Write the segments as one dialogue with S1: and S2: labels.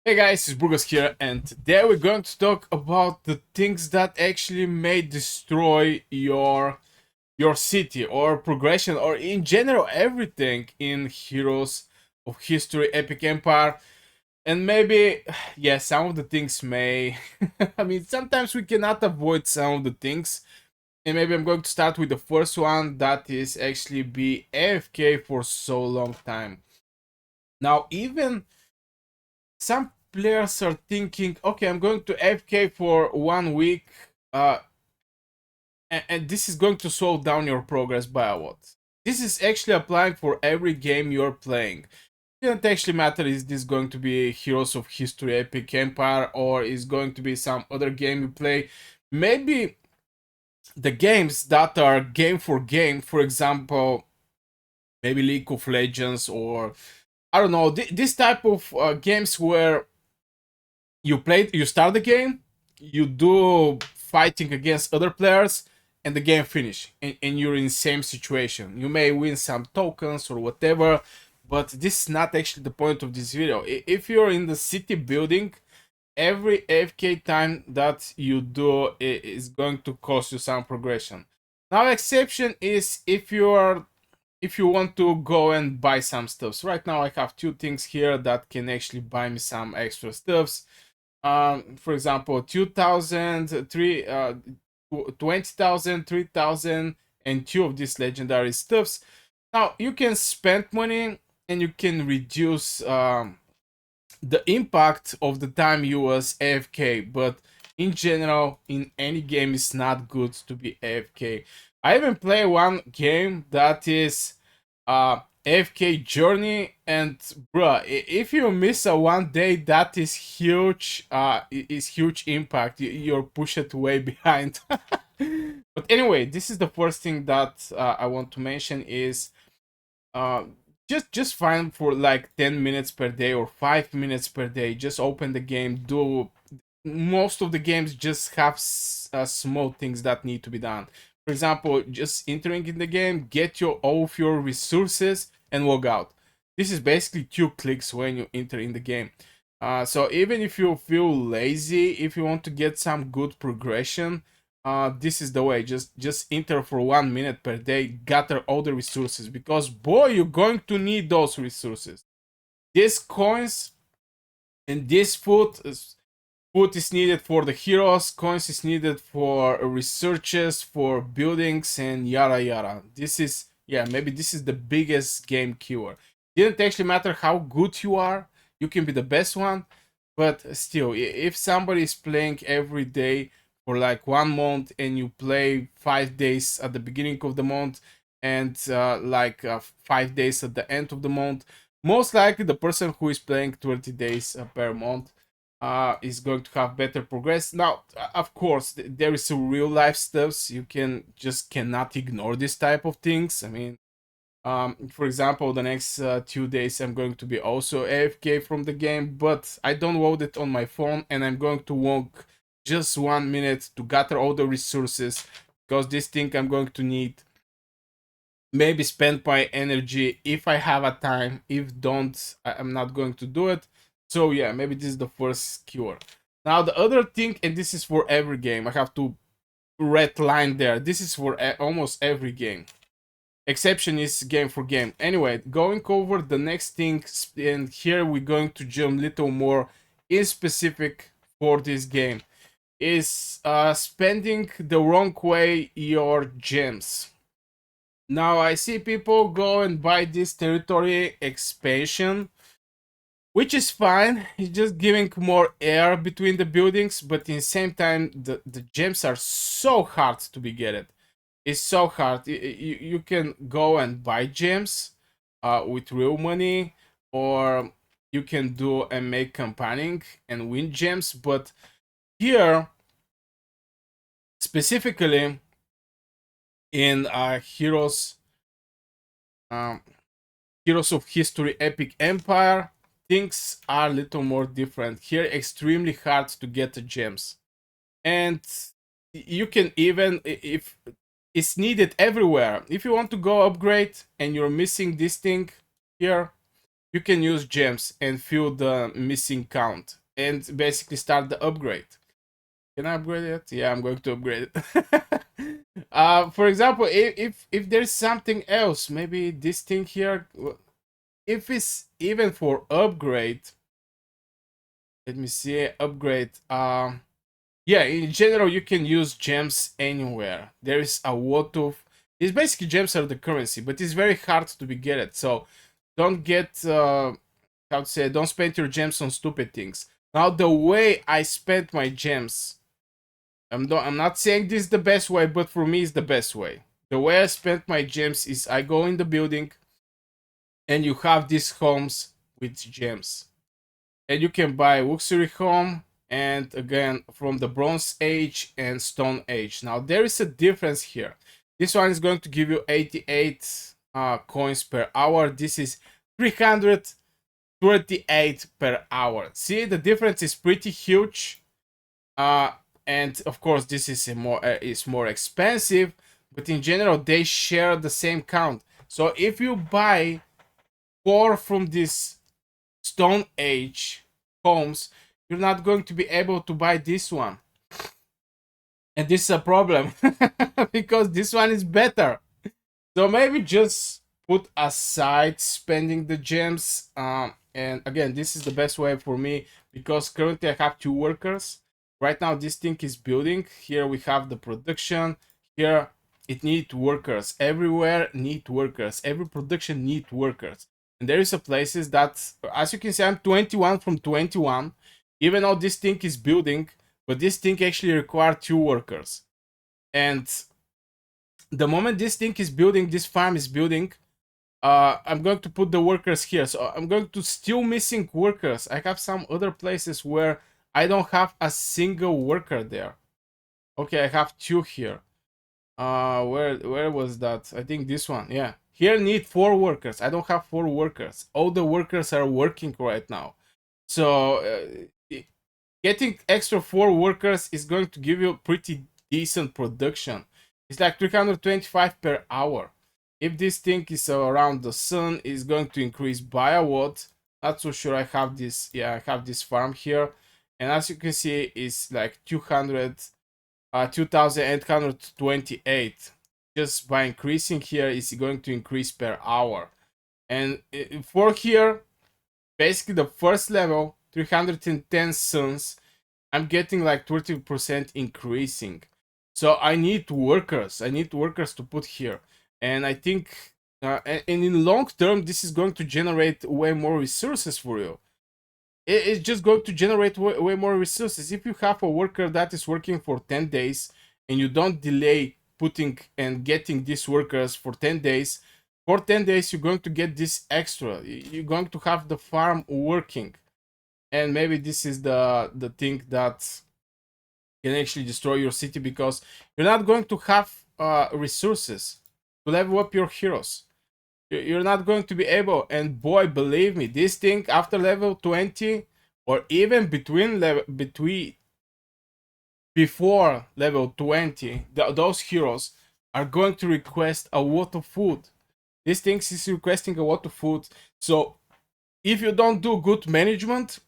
S1: Hey guys, it's Burgos here, and today we're going to talk about the things that actually may destroy your city or progression or in general everything in Heroes of History Epic Empire. And maybe yeah, some of the things may I mean sometimes we cannot avoid some of the things. And maybe I'm going to start with the first one, that is actually be AFK for so long time. Now even some players are thinking, okay, I'm going to AFK for 1 week, uh, and this is going to slow down your progress by a lot. This is actually applying for every game you're playing. It doesn't actually matter is this going to be Heroes of History Epic Empire or is going to be some other game you play. Maybe the games that are game for game, for example, maybe League of Legends or I don't know, this type of games where you start the game, you do fighting against other players, and the game finish, and you're in the same situation. You may win some tokens or whatever, but this is not actually the point of this video. If you're in the city building, every AFK time that you do is going to cost you some progression. Now exception is if you want to go and buy some stuffs. Right now I have two things here that can actually buy me some extra stuffs. For example, 2,000, 20,000, 3,000, and two of these legendary stuffs. Now you can spend money and you can reduce the impact of the time you was AFK, but in general, in any game, it's not good to be AFK. I even play one game that is AFK Journey, and bruh, if you miss a 1 day, that is huge. Is huge impact. You're pushed way behind. But anyway, this is the first thing that I want to mention is uh, just fine for like 10 minutes per day or 5 minutes per day. Just open the game, do most of the games just have small things that need to be done. For example, just entering in the game, get all of your resources and log out. This is basically 2 clicks when you enter in the game. So even if you feel lazy, if you want to get some good progression, this is the way. Just enter for 1 minute per day, gather all the resources, because boy, you're going to need those resources. These coins and this food is needed for the heroes, coins is needed for researches, for buildings, and yada yada. This is, yeah, maybe this is the biggest game killer. Didn't actually matter how good you are, you can be the best one, but still, if somebody is playing every day for like 1 month and you play 5 days at the beginning of the month and 5 days at the end of the month, most likely the person who is playing 20 days per month is going to have better progress. Now, of course, there is some real life stuffs. You cannot ignore this type of things. I mean, for example, the next 2 days I'm going to be also AFK from the game, but I don't load it on my phone, and I'm going to walk just 1 minute to gather all the resources, because this thing I'm going to need. Maybe spend my energy if I have a time. If don't, I'm not going to do it. So yeah, maybe this is the first cure. Now the other thing, and this is for every game, I have to red line there. This is for almost every game. Exception is game for game. Anyway, going over the next thing, and here we're going to jump a little more in specific for this game, is spending the wrong way your gems. Now I see people go and buy this territory expansion, which is fine. It's just giving more air between the buildings, but in the same time, the gems are so hard to be get it. It's so hard. You can go and buy gems with real money, or you can do and make campaigning and win gems. But here, specifically in um, Heroes of History Epic Empire, things are a little more different. Here, extremely hard to get the gems. And you can even, if it's needed everywhere, if you want to go upgrade and you're missing this thing here, you can use gems and fill the missing count and basically start the upgrade. Can I upgrade it? Yeah, I'm going to upgrade it. For example, if there's something else, maybe this thing here, if it's even for upgrade, let me see, upgrade. Yeah, in general, you can use gems anywhere. There is a lot of. It's basically gems are the currency, but it's very hard to be get it. So don't get how to say, don't spend your gems on stupid things. Now the way I spent my gems, I'm not saying this is the best way, but for me it's the best way. The way I spent my gems is I go in the building and you have these homes with gems. And you can buy luxury home and again from the Bronze Age and Stone Age. Now there is a difference here. This one is going to give you 88 coins per hour. This is 338 per hour. See, the difference is pretty huge. And of course this is more expensive, but in general they share the same count. So if you buy 4 from this Stone Age homes, you're not going to be able to buy this one, and this is a problem because this one is better. So maybe just put aside spending the gems, and again this is the best way for me because currently I have 2 workers. Right now this thing is building. Here we have the production. Here it needs workers. Everywhere need workers. Every production need workers. And there is a places that, as you can see, I'm 21 from 21. Even though this thing is building, but this thing actually requires 2 workers. And the moment this thing is building, this farm is building, I'm going to put the workers here. So I'm going to still missing workers. I have some other places where I don't have a single worker there. Okay, I have 2 here. Where was that? I think this one. Yeah. Here need 4 workers. I don't have 4 workers. All the workers are working right now. So getting extra 4 workers is going to give you pretty decent production. It's like 325 per hour. If this thing is around the sun, it's going to increase by a lot. Not so sure. I have this. Yeah, I have this farm here, and as you can see, it's like 2,828. Just by increasing here, is going to increase per hour. And for here, basically the first level, 310 suns, I'm getting like 30% increasing. So I need workers. I need workers to put here. And I think, and in long term, this is going to generate way more resources for you. It's just going to generate way more resources. If you have a worker that is working for 10 days and you don't delay putting and getting these workers for 10 days, for 10 days you're going to get this extra. You're going to have the farm working. And maybe this is the thing that can actually destroy your city because you're not going to have resources to level up your heroes. You're not going to be able, and boy, believe me, this thing after level 20 or even before level 20, those heroes are going to request a lot of food. This thing is requesting a lot of food. So if you don't do good management,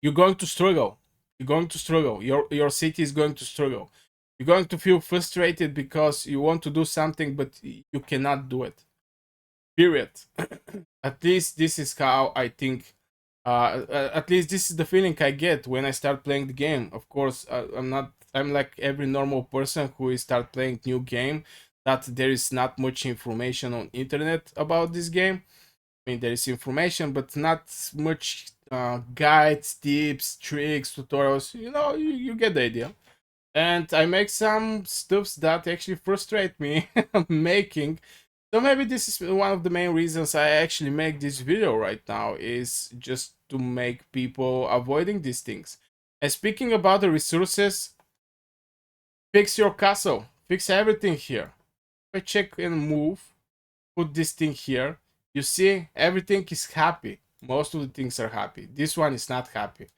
S1: you're going to struggle. You're going to struggle. Your city is going to struggle. You're going to feel frustrated because you want to do something, but you cannot do it. Period. At least this is how I think. At least this is the feeling I get when I start playing the game. Of course, I'm not. I'm like every normal person who is start playing new game. That there is not much information on internet about this game. I mean, there is information, but not much guides, tips, tricks, tutorials. You know, you get the idea. And I make some stuffs that actually frustrate me making. So maybe this is one of the main reasons I actually make this video right now, is just to make people avoiding these things. And speaking about the resources, fix your castle, fix everything here. If I check and move, put this thing here, you see everything is happy. Most of the things are happy. This one is not happy.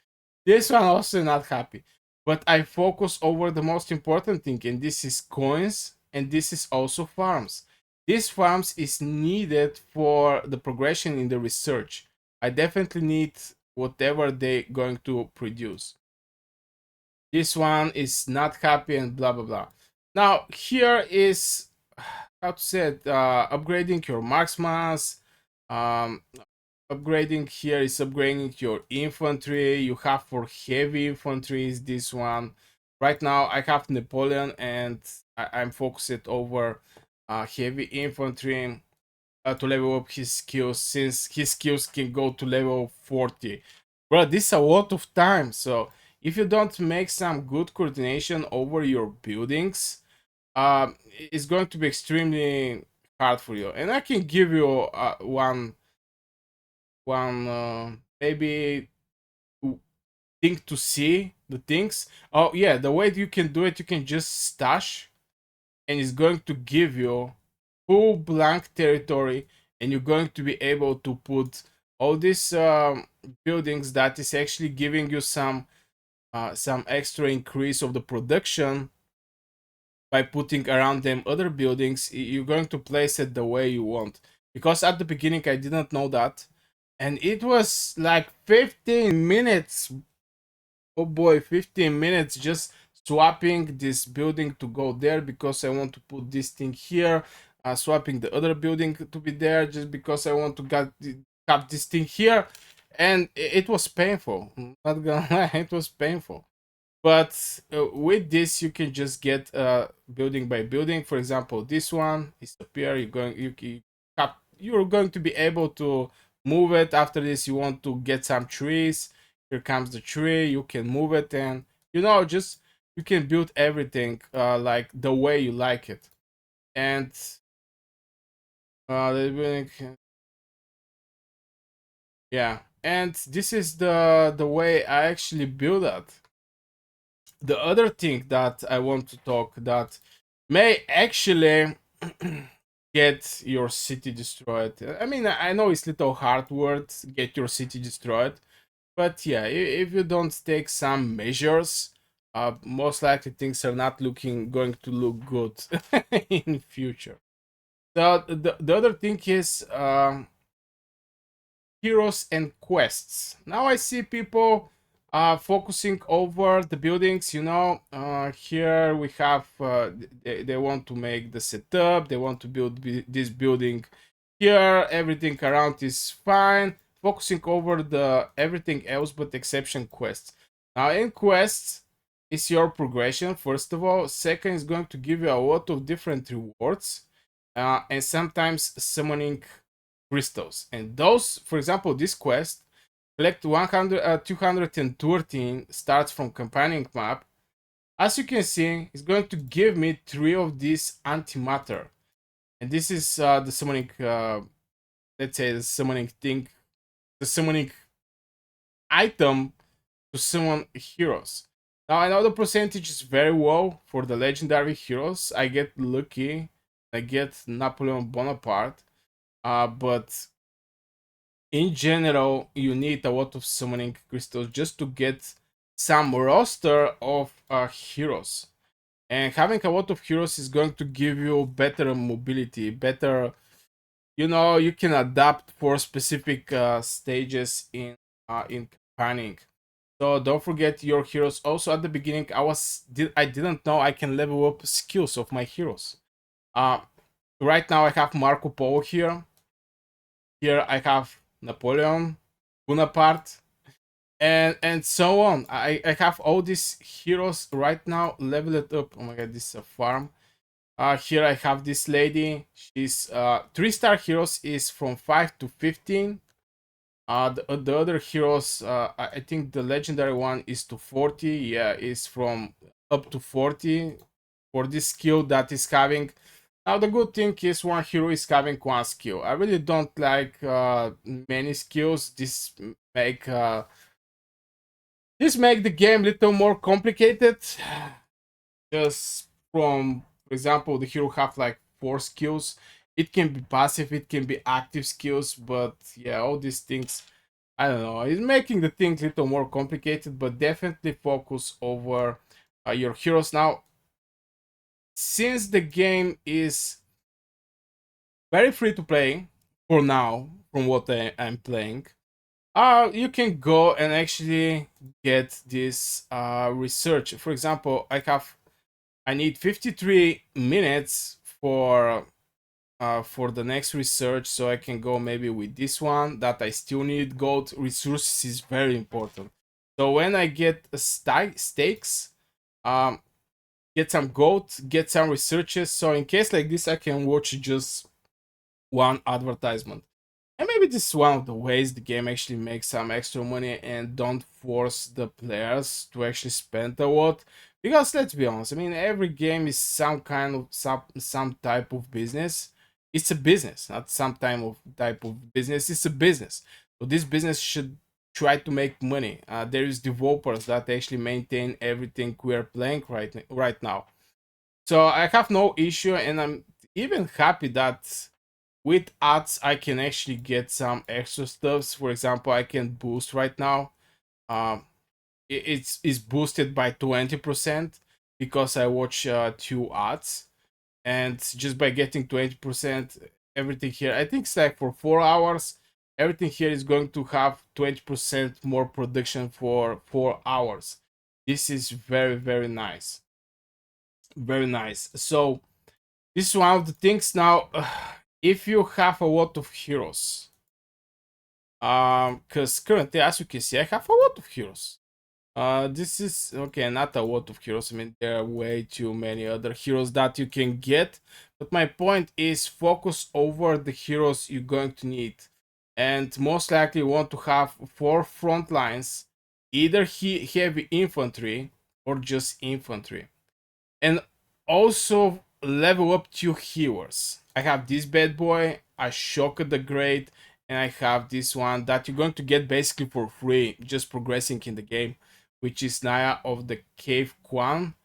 S1: This one also not happy. But I focus over the most important thing, and this is coins, and this is also farms. these farms is needed for the progression in the research. I definitely need whatever they going to produce. This one is not happy and blah blah blah. Now here is how to say it, upgrading your marksman. Um, upgrading here is upgrading your infantry. You have for heavy infantry is this one. Right now I have Napoleon and I'm focused over heavy infantry to level up his skills, since his skills can go to level 40. Bro, this is a lot of time. So if you don't make some good coordination over your buildings, it's going to be extremely hard for you. And I can give you one maybe thing to see the things. Oh yeah, the way you can do it, you can just stash, and it's going to give you full blank territory, and you're going to be able to put all these buildings that is actually giving you some extra increase of the production by putting around them other buildings. You're going to place it the way you want, because at the beginning I didn't know that, and it was like 15 minutes. Oh boy, 15 minutes just swapping this building to go there because I want to put this thing here, swapping the other building to be there just because I want to have this thing here. And it was painful. Not gonna lie, it was painful. But with this, you can just get building by building. For example, this one is up here. You're going to be able to move it. After this, you want to get some trees. Here comes the tree. You can move it, and just you can build everything like the way you like it. And the building, yeah. And this is the way I actually build it. The other thing that I want to talk that may actually get your city destroyed. I mean, I know it's little hard word, get your city destroyed, but yeah, if you don't take some measures, most likely things are not going to look good in future. So the other thing is heroes and quests. Now I see people focusing over the buildings. Here we have they want to make the setup. They want to build this building here. Everything around is fine. Focusing over the everything else but exception quests. Now in quests is your progression. First of all, second is going to give you a lot of different rewards, and sometimes summoning crystals. And those, for example, this quest, collect 213 starts from companion map. As you can see, it's going to give me 3 of these antimatter. And this is the summoning, let's say the summoning thing, the summoning item to summon heroes. Now I know the percentage is very low for the legendary heroes. I get lucky, I get Napoleon Bonaparte, but in general, you need a lot of summoning crystals just to get some roster of heroes. And having a lot of heroes is going to give you better mobility, better, you can adapt for specific stages in campaigning. So don't forget your heroes. Also at the beginning, I didn't know I can level up skills of my heroes. Uh, right now I have Marco Polo here. Here I have Napoleon, Bonaparte, and so on. I have all these heroes right now leveled up. Oh my god, this is a farm. Here I have this lady. She's 3-star heroes is from 5 to 15. The other heroes, I think the legendary one is to 40. Yeah, is from up to 40 for this skill that is having. Now the good thing is one hero is having one skill. I really don't like many skills. This make the game a little more complicated. Just from, for example, the hero have like 4 skills. It can be passive, it can be active skills, but yeah, all these things, I don't know. It's making the things a little more complicated, but definitely focus over your heroes. Now, since the game is very free to play for now, from what I'm playing. You can go and actually get this research. For example, I need 53 minutes for the next research, so I can go maybe with this one that I still need. Gold resources is very important. So when I get a stakes, um, get some gold, get some researches. So in case like this, I can watch just one advertisement. And maybe this is one of the ways the game actually makes some extra money and don't force the players to actually spend a lot. Because let's be honest, I mean every game is some kind of some type of business. It's a business, not some type of business. It's a business. So this business should try to make money. There is developers that actually maintain everything we are playing right now. So I have no issue, and I'm even happy that with ads I can actually get some extra stuffs. For example, I can boost right now. Um, it's boosted by 20% because I watch 2 ads, and just by getting 20%, everything here, I think it's like for 4 hours, everything here is going to have 20% more production for 4 hours. This is very nice, very nice. So this is one of the things now. If you have a lot of heroes, because currently, as you can see, I have a lot of heroes. This is okay, not a lot of heroes. I mean, there are way too many other heroes that you can get. But my point is, focus over the heroes you're going to need, and most likely you want to have 4 front lines, either heavy infantry or just infantry, and also level up 2 healers. I have this bad boy, Ashoka the Great, and I have this one that you're going to get basically for free, just progressing in the game, which is Naya of the Cave Quan.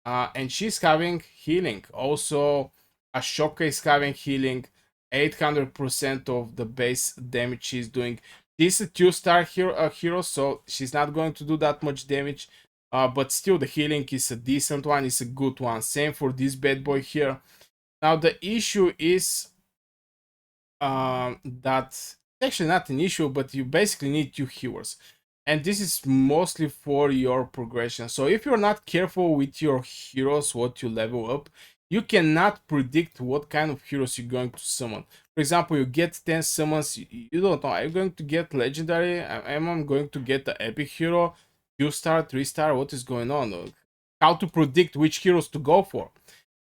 S1: And she's having healing. Also, Ashoka is having healing, 800% of the base damage she's doing. This is a 2-star hero, so she's not going to do that much damage. But still, the healing is a decent one, it's a good one. Same for this bad boy here. Now, the issue is that actually not an issue, but you basically need 2 healers. And this is mostly for your progression. So if you're not careful with your heroes, what you level up, you cannot predict what kind of heroes you're going to summon. For example, you get 10 summons, you don't know, are you going to get legendary? Am I going to get the epic hero? 2-star, 3-star, what is going on? How to predict which heroes to go for?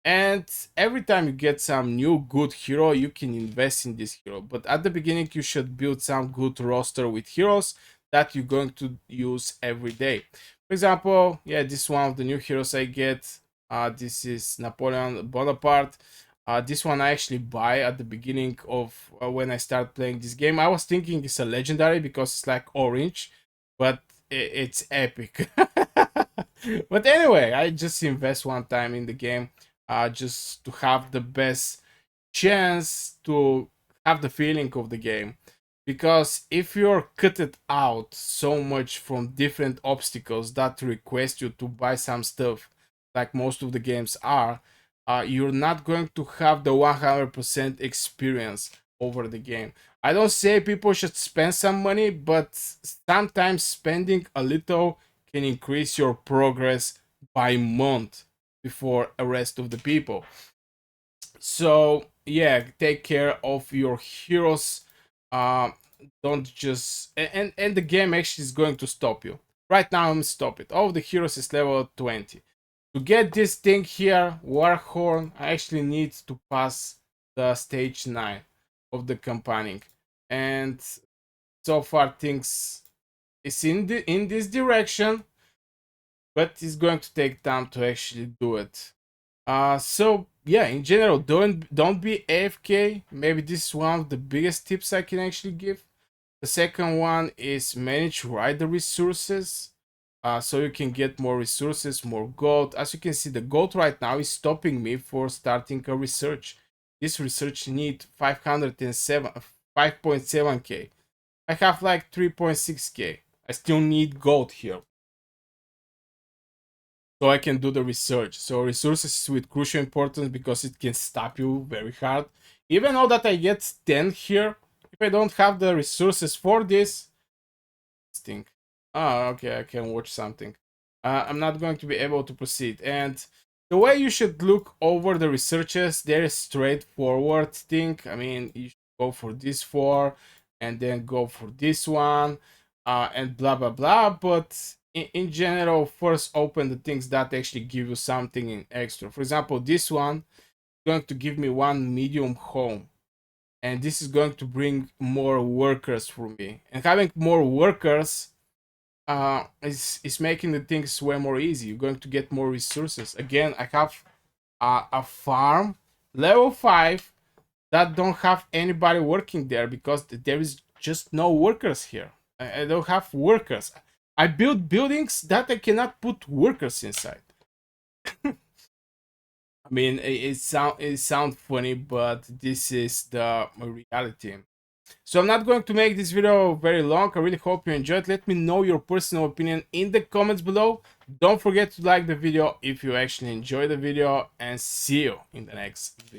S1: And every time you get some new good hero, you can invest in this hero. But at the beginning, you should build some good roster with heroes that you're going to use every day. For example, yeah, this is one of the new heroes I get. This is Napoleon Bonaparte. This one I actually buy at the beginning of when I start playing this game. I was thinking it's a legendary because it's like orange, but it's epic. But anyway, I just invest one time in the game, just to have the best chance to have the feeling of the game. Because if you're cut it out so much from different obstacles that request you to buy some stuff, like most of the games are, you're not going to have the 100% experience over the game. I don't say people should spend some money, but sometimes spending a little can increase your progress by month before the rest of the people. So yeah, take care of your heroes. Uh, don't just and the game actually is going to stop you. Right now, I'm stop it. All of the heroes is level 20. To get this thing here, Warhorn, I actually need to pass the stage 9 of the campaigning, and so far things is in this direction, but it's going to take time to actually do it. So yeah, in general, don't be AFK. Maybe this is one of the biggest tips I can actually give. The second one is manage rider resources. So you can get more resources, more gold. As you can see, the gold right now is stopping me for starting a research. This research need 5.7k. I have like 3.6k. I still need gold here, so I can do the research. So resources is with crucial importance because it can stop you very hard Even though that I get 10 here, if I don't have the resources for this thing. Oh, okay, I can watch something. I'm not going to be able to proceed. And the way you should look over the researches, they're straightforward thing. I mean, you should go for this 4 and then go for this one and blah blah blah. But in general, first open the things that actually give you something in extra. For example, this one is going to give me 1 medium home, and this is going to bring more workers for me. And having more workers is making the things way more easy. You're going to get more resources. Again, I have a farm level 5 that don't have anybody working there because there is just no workers here. I don't have workers. I build buildings that I cannot put workers inside. I mean, it sound funny, but this is the reality. So I'm not going to make this video very long. I really hope you enjoyed. Let me know your personal opinion in the comments below. Don't forget to like the video if you actually enjoyed the video, and see you in the next video.